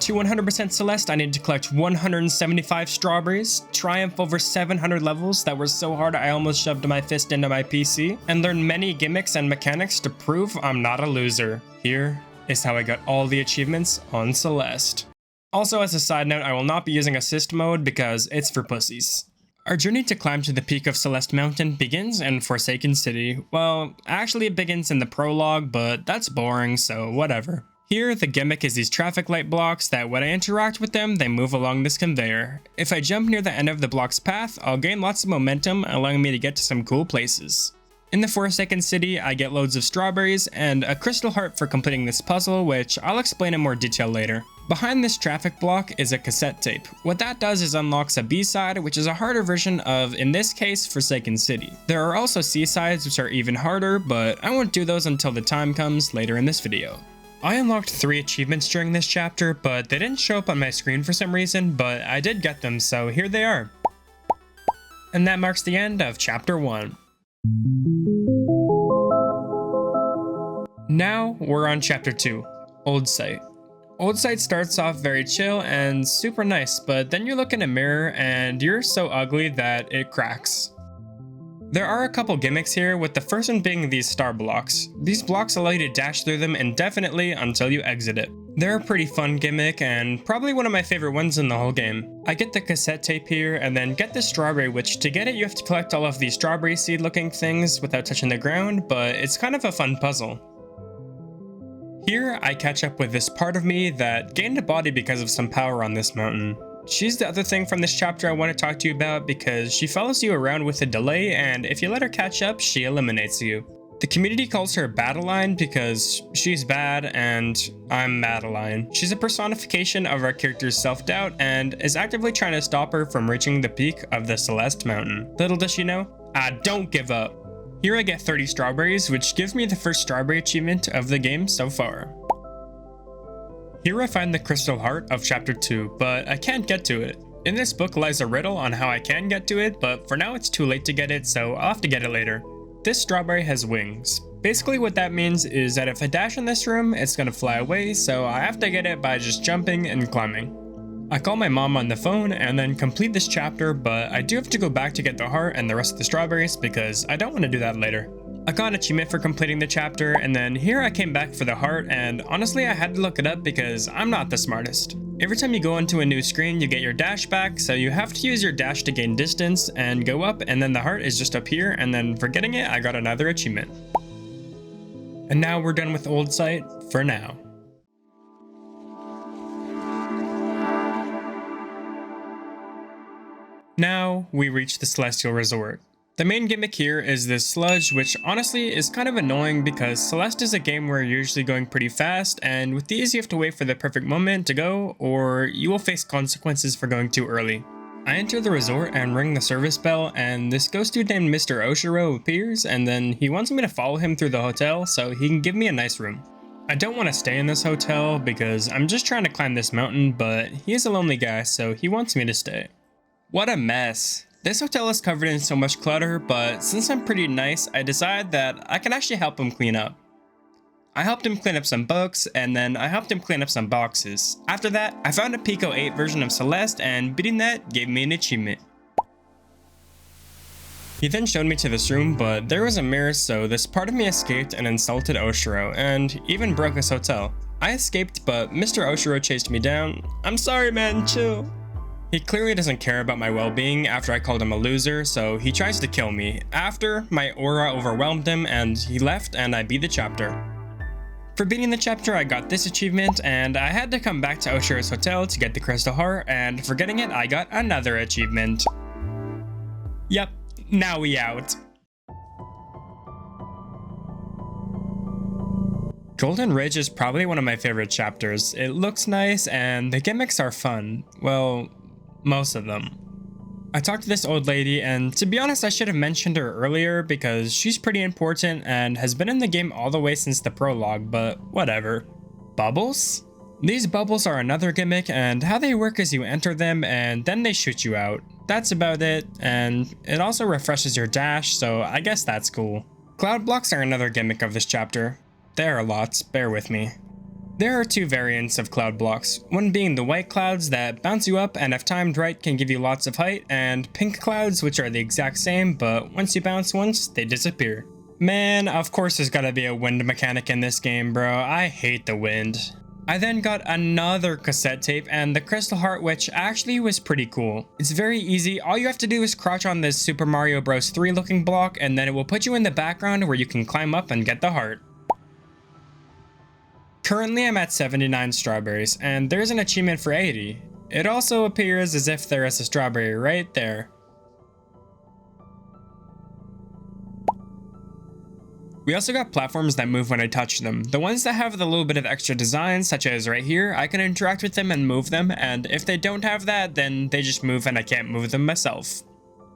To 100% Celeste, I need to collect 175 strawberries, triumph over 700 levels that were so hard I almost shoved my fist into my PC, and learn many gimmicks and mechanics to prove I'm not a loser. Here is how I got all the achievements on Celeste. Also, as a side note, I will not be using assist mode because it's for pussies. Our journey to climb to the peak of Celeste Mountain begins in Forsaken City. Well, actually it begins in the prologue, but that's boring, so whatever. Here, the gimmick is these traffic light blocks that when I interact with them, they move along this conveyor. If I jump near the end of the block's path, I'll gain lots of momentum, allowing me to get to some cool places. In the Forsaken City, I get loads of strawberries and a crystal heart for completing this puzzle, which I'll explain in more detail later. Behind this traffic block is a cassette tape. What that does is unlocks a B-side, which is a harder version of, in this case, Forsaken City. There are also C-sides which are even harder, but I won't do those until the time comes later in this video. I unlocked 3 achievements during this chapter, but they didn't show up on my screen for some reason, but I did get them, so here they are. And that marks the end of chapter 1. Now we're on chapter 2, Old Site. Old Site starts off very chill and super nice, but then you look in a mirror and you're so ugly that it cracks. There are a couple gimmicks here, with the first one being these star blocks. These blocks allow you to dash through them indefinitely until you exit it. They're a pretty fun gimmick and probably one of my favorite ones in the whole game. I get the cassette tape here and then get the strawberry, which to get it you have to collect all of these strawberry seed looking things without touching the ground, but it's kind of a fun puzzle. Here I catch up with this part of me that gained a body because of some power on this mountain. She's the other thing from this chapter I want to talk to you about because she follows you around with a delay, and if you let her catch up, she eliminates you. The community calls her Badeline because she's bad and I'm Madeline. She's a personification of our character's self-doubt and is actively trying to stop her from reaching the peak of the Celeste Mountain. Little does she know, I don't give up. Here I get 30 strawberries, which gives me the first strawberry achievement of the game so far. Here I find the crystal heart of chapter 2, but I can't get to it. In this book lies a riddle on how I can get to it, but for now it's too late to get it, so I'll have to get it later. This strawberry has wings. Basically what that means is that if I dash in this room, it's gonna fly away, so I have to get it by just jumping and climbing. I call my mom on the phone and then complete this chapter, but I do have to go back to get the heart and the rest of the strawberries because I don't want to do that later. I got an achievement for completing the chapter, and then here I came back for the heart, and honestly I had to look it up because I'm not the smartest. Every time you go into a new screen you get your dash back, so you have to use your dash to gain distance and go up, and then the heart is just up here, and then for getting it I got another achievement. And now we're done with Old Site for now. Now we reach the Celestial Resort. The main gimmick here is this sludge, which honestly is kind of annoying because Celeste is a game where you're usually going pretty fast, and with these you have to wait for the perfect moment to go, or you will face consequences for going too early. I enter the resort and ring the service bell, and this ghost dude named Mr. Oshiro appears, and then he wants me to follow him through the hotel so he can give me a nice room. I don't want to stay in this hotel because I'm just trying to climb this mountain, but he is a lonely guy, so he wants me to stay. What a mess. This hotel is covered in so much clutter, but since I'm pretty nice, I decide that I can actually help him clean up. I helped him clean up some books, and then I helped him clean up some boxes. After that, I found a Pico 8 version of Celeste, and beating that gave me an achievement. He then showed me to this room, but there was a mirror, so this part of me escaped and insulted Oshiro, and even broke his hotel. I escaped, but Mr. Oshiro chased me down. I'm sorry man, chill. He clearly doesn't care about my well-being after I called him a loser, so he tries to kill me. After, my aura overwhelmed him and he left, and I beat the chapter. For beating the chapter, I got this achievement, and I had to come back to Oshiro's hotel to get the crystal heart, and for getting it, I got another achievement. Yep, now we out. Golden Ridge is probably one of my favorite chapters. It looks nice, and the gimmicks are fun. Well, most of them. I talked to this old lady, and to be honest I should have mentioned her earlier because she's pretty important and has been in the game all the way since the prologue, but whatever. Bubbles? These bubbles are another gimmick, and how they work is you enter them and then they shoot you out. That's about it, and it also refreshes your dash, so I guess that's cool. Cloud blocks are another gimmick of this chapter. There are lots, bear with me. There are two variants of cloud blocks, one being the white clouds that bounce you up and if timed right can give you lots of height, and pink clouds which are the exact same but once you bounce once, they disappear. Man, of course there's gotta be a wind mechanic in this game, bro. I hate the wind. I then got another cassette tape and the crystal heart, which actually was pretty cool. It's very easy. All you have to do is crouch on this Super Mario Bros. 3 looking block and then it will put you in the background where you can climb up and get the heart. Currently I'm at 79 strawberries and there's an achievement for 80. It also appears as if there is a strawberry right there. We also got platforms that move when I touch them. The ones that have the little bit of extra design, such as right here, I can interact with them and move them, and if they don't have that, then they just move and I can't move them myself.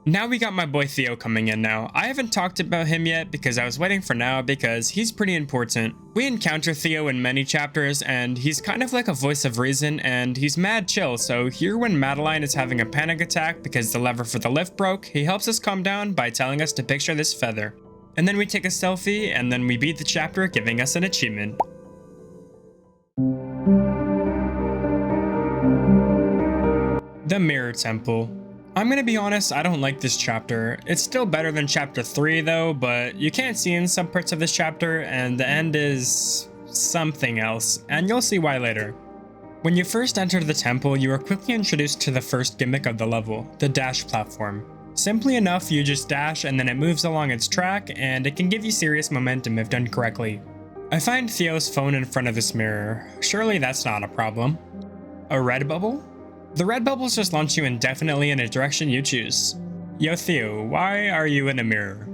Now we got my boy Theo coming in now. I haven't talked about him yet because I was waiting for now because he's pretty important. We encounter Theo in many chapters and he's kind of like a voice of reason and he's mad chill, so here when Madeline is having a panic attack because the lever for the lift broke, he helps us calm down by telling us to picture this feather. And then we take a selfie, and then we beat the chapter, giving us an achievement. The Mirror Temple. I'm gonna be honest, I don't like this chapter. It's still better than chapter 3 though, but you can't see in some parts of this chapter, and the end is something else, and you'll see why later. When you first enter the temple, you are quickly introduced to the first gimmick of the level, the dash platform. Simply enough, you just dash and then it moves along its track, and it can give you serious momentum if done correctly. I find Theo's phone in front of this mirror. Surely that's not a problem. A red bubble? The red bubbles just launch you indefinitely in a direction you choose. Yo Theo, why are you in a mirror?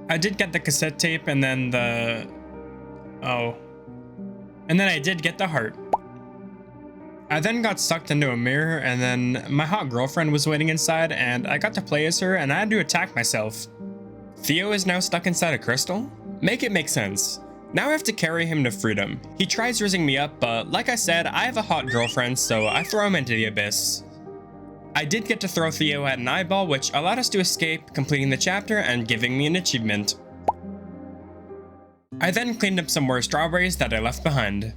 I did get the cassette tape and then the... oh. And then I did get the heart. I then got sucked into a mirror and then my hot girlfriend was waiting inside and I got to play as her and I had to attack myself. Theo is now stuck inside a crystal? Make it make sense. Now I have to carry him to freedom. He tries raising me up, but like I said, I have a hot girlfriend, so I throw him into the abyss. I did get to throw Theo at an eyeball, which allowed us to escape, completing the chapter and giving me an achievement. I then cleaned up some more strawberries that I left behind.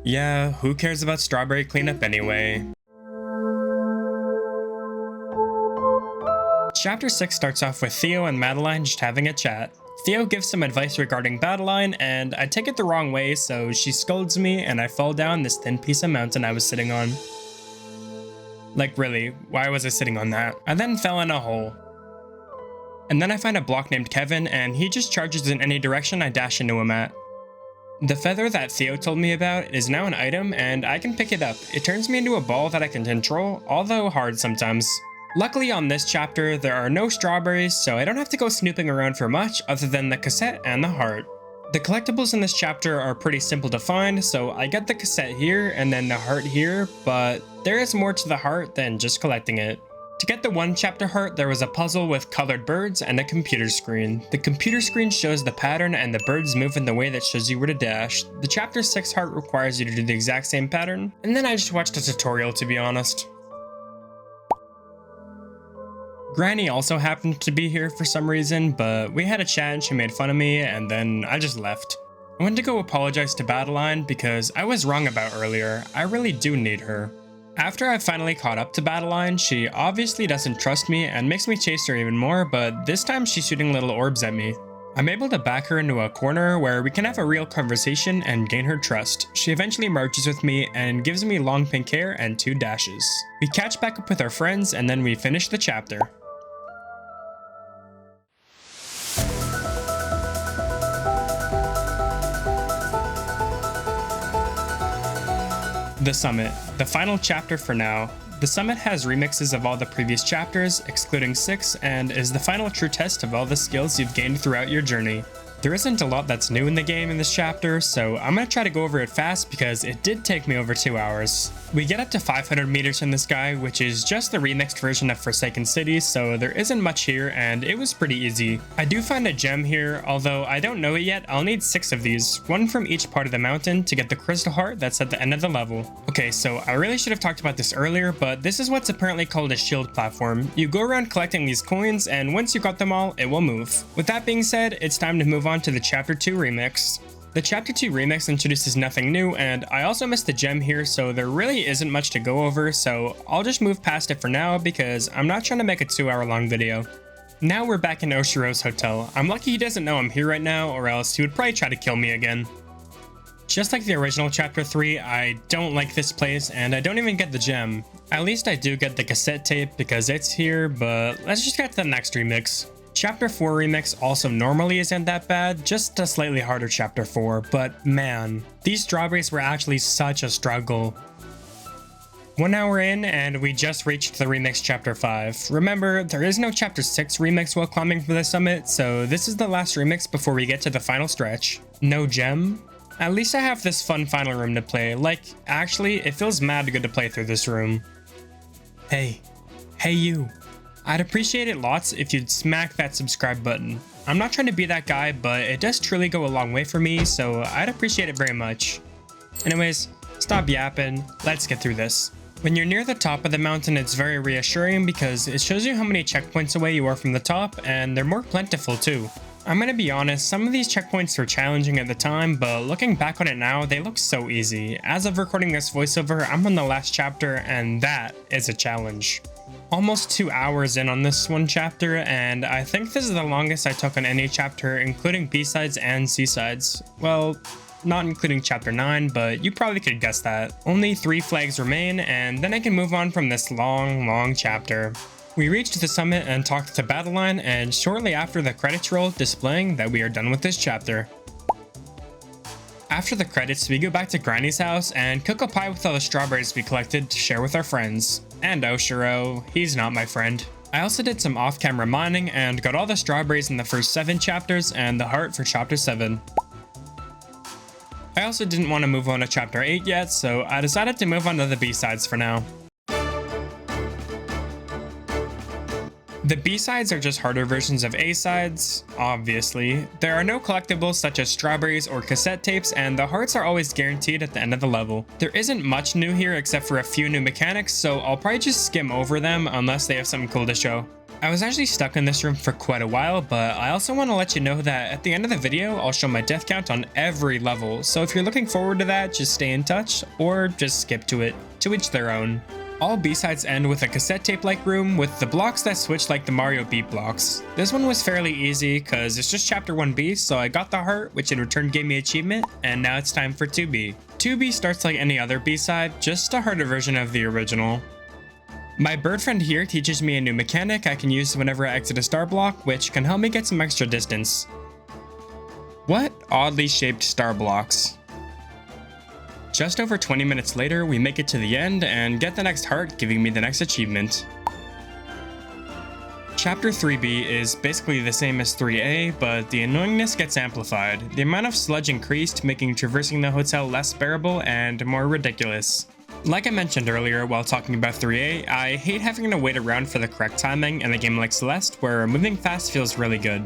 Yeah, who cares about strawberry cleanup anyway? Chapter 6 starts off with Theo and Madeline just having a chat. Theo gives some advice regarding Madeline, and I take it the wrong way, so she scolds me and I fall down this thin piece of mountain I was sitting on. Like really, why was I sitting on that? I then fell in a hole. And then I find a block named Kevin, and he just charges in any direction I dash into him at. The feather that Theo told me about is now an item and I can pick it up. It turns me into a ball that I can control, although hard sometimes. Luckily on this chapter, there are no strawberries, so I don't have to go snooping around for much other than the cassette and the heart. The collectibles in this chapter are pretty simple to find, so I get the cassette here and then the heart here, but there is more to the heart than just collecting it. To get the one chapter heart, there was a puzzle with colored birds and a computer screen. The computer screen shows the pattern and the birds move in the way that shows you where to dash. The chapter 6 heart requires you to do the exact same pattern, and then I just watched a tutorial to be honest. Granny also happened to be here for some reason, but we had a chat and she made fun of me and then I just left. I went to go apologize to Madeline because I was wrong about earlier. I really do need her. After I finally caught up to Madeline, she obviously doesn't trust me and makes me chase her even more, but this time she's shooting little orbs at me. I'm able to back her into a corner where we can have a real conversation and gain her trust. She eventually merges with me and gives me long pink hair and 2 dashes. We catch back up with our friends and then we finish the chapter. The Summit, the final chapter for now. The Summit has remixes of all the previous chapters, excluding 6, and is the final true test of all the skills you've gained throughout your journey. There isn't a lot that's new in the game in this chapter, so I'm gonna try to go over it fast because it did take me over 2 hours. We get up to 500 meters in the sky, which is just the remixed version of Forsaken City, so there isn't much here and it was pretty easy. I do find a gem here, although I don't know it yet. I'll need 6 of these, 1 from each part of the mountain to get the crystal heart that's at the end of the level. Okay, so I really should have talked about this earlier, but this is what's apparently called a shield platform. You go around collecting these coins, and once you got them all, it will move. With that being said, it's time to move on to the Chapter 2 remix. The Chapter 2 remix introduces nothing new, and I also missed the gem here, so there really isn't much to go over, so I'll just move past it for now because I'm not trying to make a 2-hour long video. Now we're back in Oshiro's hotel. I'm lucky he doesn't know I'm here right now, or else he would probably try to kill me again. Just like the original Chapter 3, I don't like this place, and I don't even get the gem. At least I do get the cassette tape because it's here, but let's just get to the next remix. Chapter 4 remix also normally isn't that bad, just a slightly harder Chapter 4, but man, these strawberries were actually such a struggle. 1 hour in, and we just reached the remix Chapter 5. Remember, there is no Chapter 6 remix while climbing for the summit, so this is the last remix before we get to the final stretch. No gem? At least I have this fun final room to play. Like, actually, it feels mad good to play through this room. Hey you. I'd appreciate it lots if you'd smack that subscribe button. I'm not trying to be that guy, but it does truly go a long way for me, so I'd appreciate it very much. Anyways, stop yapping, let's get through this. When you're near the top of the mountain, it's very reassuring because it shows you how many checkpoints away you are from the top, and they're more plentiful too. I'm gonna be honest, some of these checkpoints were challenging at the time, but looking back on it now, they look so easy. As of recording this voiceover, I'm on the last chapter, and that is a challenge. Almost 2 hours in on this one chapter, and I think this is the longest I took on any chapter, including B-sides and C-sides. Well, not including chapter 9, but you probably could guess that. Only 3 flags remain, and then I can move on from this long chapter. We reached the summit and talked to Battle Line, and shortly after the credits roll, displaying that we are done with this chapter. After the credits, we go back to Granny's house and cook a pie with all the strawberries we collected to share with our friends. And Oshiro, he's not my friend. I also did some off-camera mining and got all the strawberries in the first 7 chapters and the heart for chapter 7. I also didn't want to move on to chapter 8 yet, so I decided to move on to the B-sides for now. The B-sides are just harder versions of A-sides, obviously. There are no collectibles such as strawberries or cassette tapes, and the hearts are always guaranteed at the end of the level. There isn't much new here except for a few new mechanics, so I'll probably just skim over them unless they have something cool to show. I was actually stuck in this room for quite a while, but I also want to let you know that at the end of the video, I'll show my death count on every level, so if you're looking forward to that, just stay in touch, or just skip to it. To each their own. All B-sides end with a cassette tape-like room with the blocks that switch like the Mario beat blocks. This one was fairly easy cause it's just chapter 1B, so I got the heart, which in return gave me achievement, and now it's time for 2B. 2B starts like any other B-side, just a harder version of the original. My bird friend here teaches me a new mechanic I can use whenever I exit a star block, which can help me get some extra distance. What oddly shaped star blocks? Just over 20 minutes later, we make it to the end and get the next heart, giving me the next achievement. Chapter 3B is basically the same as 3A, but the annoyingness gets amplified. The amount of sludge increased, making traversing the hotel less bearable and more ridiculous. Like I mentioned earlier while talking about 3A, I hate having to wait around for the correct timing in a game like Celeste, where moving fast feels really good.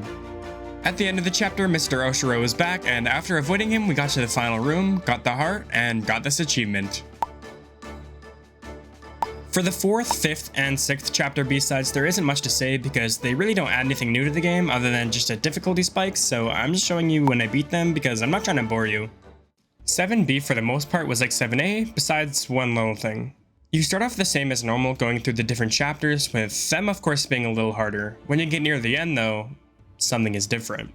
At the end of the chapter, Mr. Oshiro is back, and after avoiding him, we got to the final room, got the heart, and got this achievement. For the 4th, 5th, and 6th chapter B-sides, there isn't much to say because they really don't add anything new to the game other than just a difficulty spike, so I'm just showing you when I beat them because I'm not trying to bore you. 7B for the most part was like 7A, besides one little thing. You start off the same as normal going through the different chapters, with them of course being a little harder. When you get near the end though, something is different.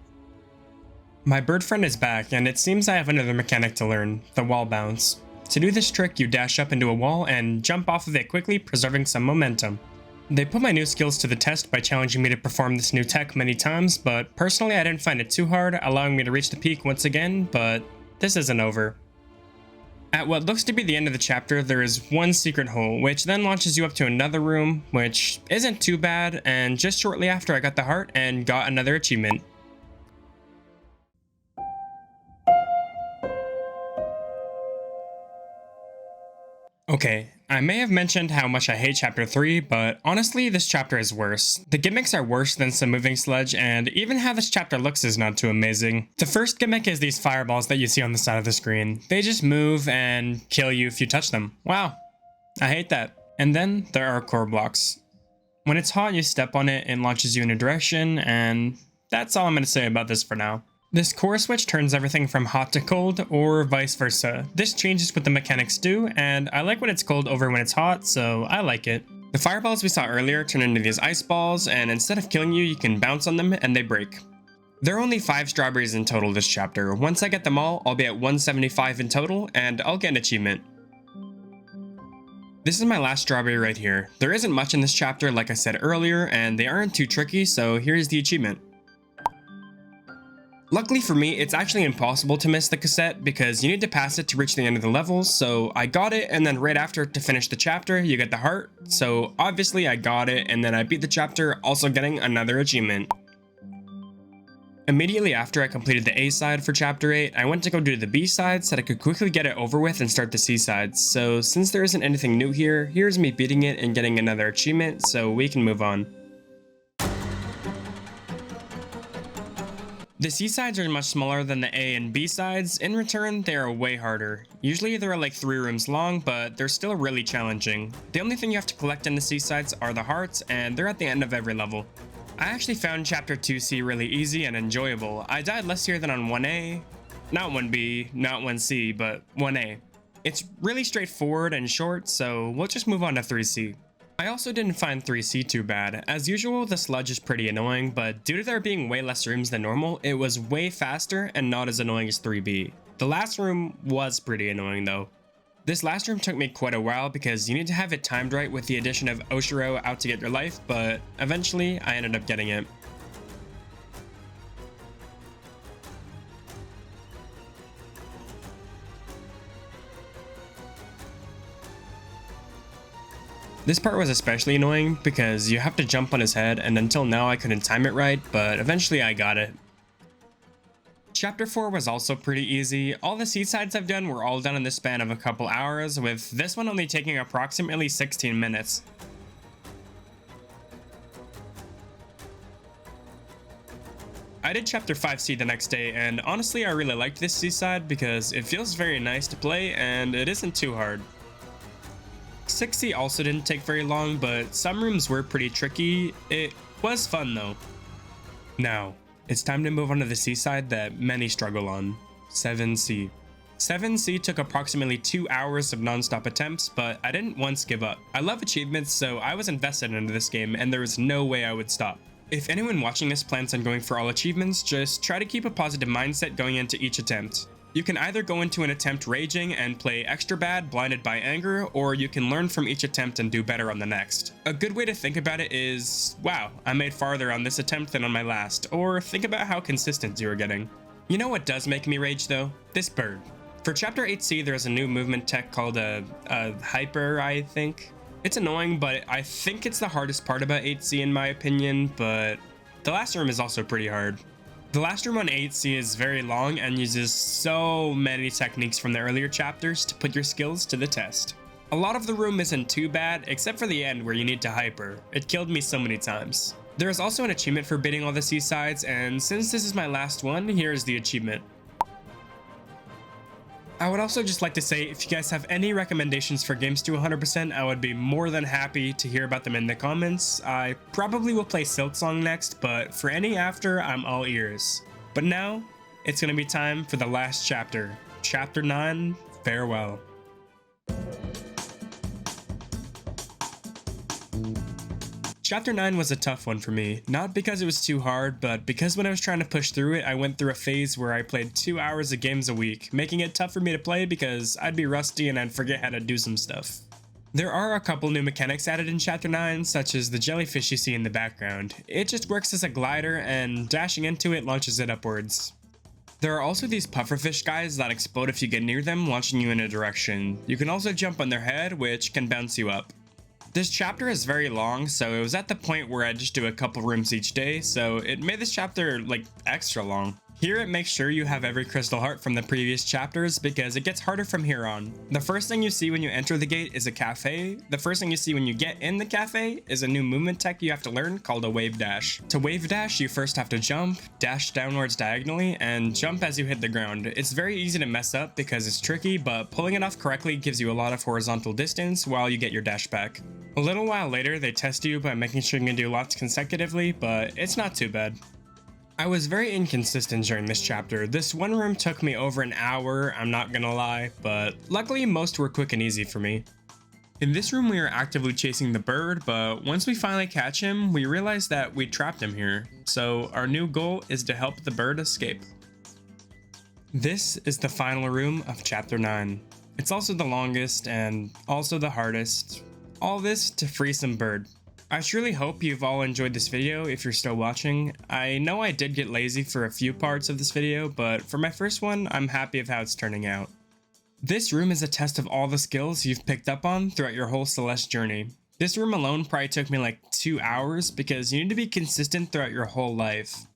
My bird friend is back, and it seems I have another mechanic to learn, the wall bounce. To do this trick, you dash up into a wall and jump off of it quickly, preserving some momentum. They put my new skills to the test by challenging me to perform this new tech many times, but personally I didn't find it too hard, allowing me to reach the peak once again, but this isn't over. At what looks to be the end of the chapter, there is one secret hole, which then launches you up to another room, which isn't too bad, and just shortly after I got the heart and got another achievement. Okay, I may have mentioned how much I hate chapter 3, but honestly this chapter is worse. The gimmicks are worse than some moving sludge, and even how this chapter looks is not too amazing. The first gimmick is these fireballs that you see on the side of the screen. They just move and kill you if you touch them. Wow, I hate that. And then there are core blocks. When it's hot, you step on it, it launches you in a direction, and that's all I'm going to say about this for now. This core switch turns everything from hot to cold, or vice versa. This changes what the mechanics do, and I like when it's cold over when it's hot, so I like it. The fireballs we saw earlier turn into these ice balls, and instead of killing you, you can bounce on them and they break. There are only 5 strawberries in total this chapter. Once I get them all, I'll be at 175 in total, and I'll get an achievement. This is my last strawberry right here. There isn't much in this chapter like I said earlier, and they aren't too tricky, so here's the achievement. Luckily for me, it's actually impossible to miss the cassette because you need to pass it to reach the end of the levels, so I got it, and then right after to finish the chapter, you get the heart. So obviously I got it, and then I beat the chapter, also getting another achievement. Immediately after I completed the A side for chapter 8, I went to go do the B side so that I could quickly get it over with and start the C side. So since there isn't anything new here, here's me beating it and getting another achievement, so we can move on. The C sides are much smaller than the A and B sides. In return, they are way harder. Usually they're like 3 rooms long, but they're still really challenging. The only thing you have to collect in the C sides are the hearts, and they're at the end of every level. I actually found chapter 2C really easy and enjoyable. I died less here than on 1A. Not 1B, not 1C, but 1A. It's really straightforward and short, so we'll just move on to 3C. I also didn't find 3C too bad. As usual, the sludge is pretty annoying, but due to there being way less rooms than normal, it was way faster and not as annoying as 3B. The last room was pretty annoying though. This last room took me quite a while because you need to have it timed right with the addition of Oshiro out to get your life, but eventually I ended up getting it. This part was especially annoying because you have to jump on his head, and until now I couldn't time it right, but eventually I got it. Chapter 4 was also pretty easy. All the C-sides I've done were all done in the span of a couple hours, with this one only taking approximately 16 minutes. I did chapter 5C the next day, and honestly I really liked this C-side because it feels very nice to play and it isn't too hard. 6C also didn't take very long, but some rooms were pretty tricky. It was fun though. Now, it's time to move on to the C side that many struggle on, 7C. 7C took approximately 2 hours of non-stop attempts, but I didn't once give up. I love achievements, so I was invested into this game and there was no way I would stop. If anyone watching this plans on going for all achievements, just try to keep a positive mindset going into each attempt. You can either go into an attempt raging and play extra bad, blinded by anger, or you can learn from each attempt and do better on the next. A good way to think about it is, wow, I made farther on this attempt than on my last, or think about how consistent you are getting. You know what does make me rage though? This bird. For chapter 8C, there's a new movement tech called a hyper, I think. It's annoying, but I think it's the hardest part about 8C in my opinion, but the last room is also pretty hard. The last room on 8C is very long and uses so many techniques from the earlier chapters to put your skills to the test. A lot of the room isn't too bad, except for the end where you need to hyper. It killed me so many times. There is also an achievement for beating all the C sides, and since this is my last one, here's the achievement. I would also just like to say, if you guys have any recommendations for games to 100%, I would be more than happy to hear about them in the comments. I probably will play Silksong next, but for any after, I'm all ears. But now, it's gonna be time for the last chapter. Chapter 9, Farewell. Chapter 9 was a tough one for me, not because it was too hard, but because when I was trying to push through it, I went through a phase where I played 2 hours of games a week, making it tough for me to play because I'd be rusty and I'd forget how to do some stuff. There are a couple new mechanics added in Chapter 9, such as the jellyfish you see in the background. It just works as a glider, and dashing into it launches it upwards. There are also these pufferfish guys that explode if you get near them, launching you in a direction. You can also jump on their head, which can bounce you up. This chapter is very long, so it was at the point where I just do a couple rooms each day, so it made this chapter like extra long. Here it makes sure you have every crystal heart from the previous chapters because it gets harder from here on. The first thing you see when you enter the gate is a cafe. The first thing you see when you get in the cafe is a new movement tech you have to learn called a wave dash. To wave dash, you first have to jump, dash downwards diagonally, and jump as you hit the ground. It's very easy to mess up because it's tricky, but pulling it off correctly gives you a lot of horizontal distance while you get your dash back. A little while later, they test you by making sure you can do lots consecutively, but it's not too bad. I was very inconsistent during this chapter. This one room took me over an hour, I'm not gonna lie, but luckily most were quick and easy for me. In this room we are actively chasing the bird, but once we finally catch him, we realize that we trapped him here. So our new goal is to help the bird escape. This is the final room of chapter 9. It's also the longest and also the hardest. All this to free some bird. I truly hope you've all enjoyed this video if you're still watching. I know I did get lazy for a few parts of this video, but for my first one, I'm happy of how it's turning out. This room is a test of all the skills you've picked up on throughout your whole Celeste journey. This room alone probably took me like 2 hours because you need to be consistent throughout your whole life.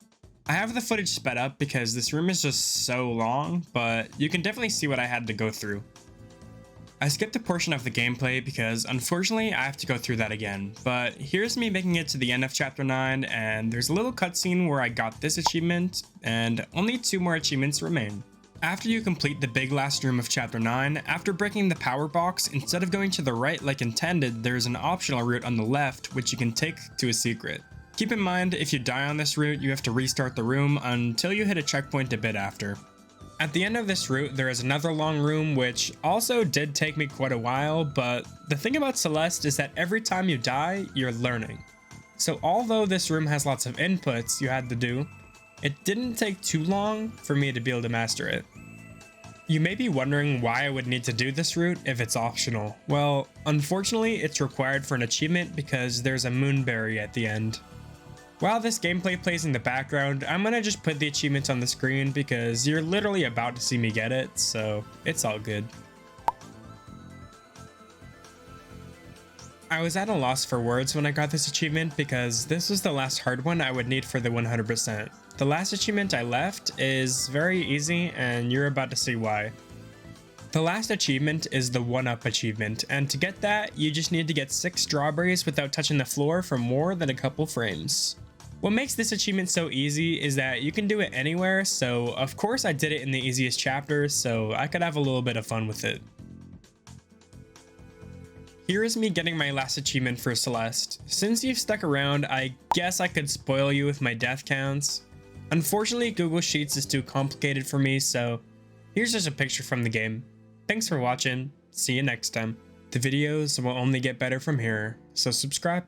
I have the footage sped up because this room is just so long, but you can definitely see what I had to go through. I skipped a portion of the gameplay because unfortunately I have to go through that again, but here's me making it to the end of chapter 9 and there's a little cutscene where I got this achievement and only 2 more achievements remain. After you complete the big last room of chapter 9, after breaking the power box, instead of going to the right like intended, there's an optional route on the left which you can take to a secret. Keep in mind, if you die on this route, you have to restart the room until you hit a checkpoint a bit after. At the end of this route, there is another long room which also did take me quite a while, but the thing about Celeste is that every time you die, you're learning. So although this room has lots of inputs you had to do, it didn't take too long for me to be able to master it. You may be wondering why I would need to do this route if it's optional. Well, unfortunately, it's required for an achievement because there's a moonberry at the end. While this gameplay plays in the background, I'm gonna just put the achievements on the screen because you're literally about to see me get it, so it's all good. I was at a loss for words when I got this achievement because this was the last hard one I would need for the 100%. The last achievement I left is very easy and you're about to see why. The last achievement is the 1-up achievement, and to get that, you just need to get 6 strawberries without touching the floor for more than a couple frames. What makes this achievement so easy is that you can do it anywhere, so of course I did it in the easiest chapter so I could have a little bit of fun with it. Here is me getting my last achievement for Celeste. Since you've stuck around, I guess I could spoil you with my death counts. Unfortunately, Google Sheets is too complicated for me, so here's just a picture from the game. Thanks for watching, see you next time. The videos will only get better from here, so subscribe.